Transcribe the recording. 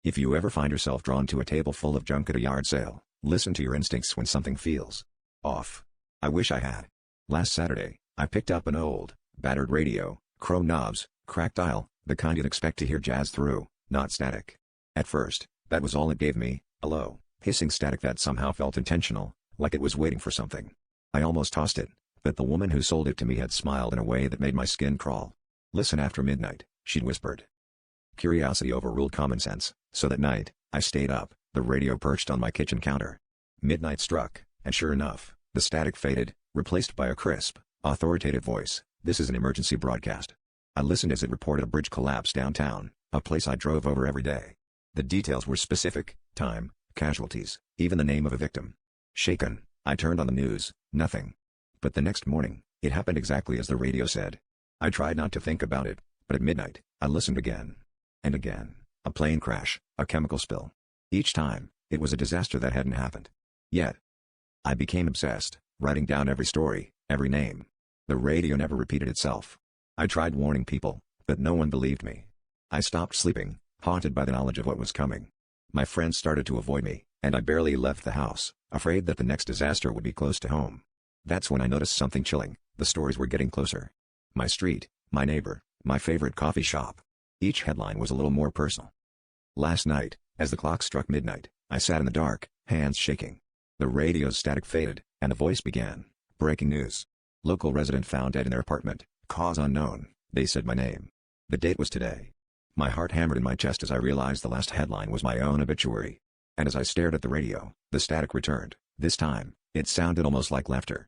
If you ever find yourself drawn to a table full of junk at a yard sale, listen to your instincts when something feels off. I wish I had. Last Saturday, I picked up an old, battered radio, chrome knobs, cracked dial, the kind you'd expect to hear jazz through, not static. At first, that was all it gave me, a low, hissing static that somehow felt intentional, like it was waiting for something. I almost tossed it, but the woman who sold it to me had smiled in a way that made my skin crawl. "Listen after midnight," she'd whispered. Curiosity overruled common sense, so that night, I stayed up, the radio perched on my kitchen counter. Midnight struck, and sure enough, the static faded, replaced by a crisp, authoritative voice. "This is an emergency broadcast." I listened as it reported a bridge collapse downtown, a place I drove over every day. The details were specific: time, casualties, even the name of a victim. Shaken, I turned on the news, nothing. But the next morning, it happened exactly as the radio said. I tried not to think about it, but at midnight, I listened again. And again. A plane crash, a chemical spill. Each time, it was a disaster that hadn't happened yet. I became obsessed, writing down every story, every name. The radio never repeated itself. I tried warning people, but no one believed me. I stopped sleeping, haunted by the knowledge of what was coming. My friends started to avoid me, and I barely left the house, afraid that the next disaster would be close to home. That's when I noticed something chilling: the stories were getting closer. My street, my neighbor, my favorite coffee shop. Each headline was a little more personal. Last night, as the clock struck midnight, I sat in the dark, hands shaking. The radio's static faded, and a voice began. "Breaking news. Local resident found dead in their apartment, cause unknown." They said my name. The date was today. My heart hammered in my chest as I realized the last headline was my own obituary. And as I stared at the radio, the static returned. This time, it sounded almost like laughter.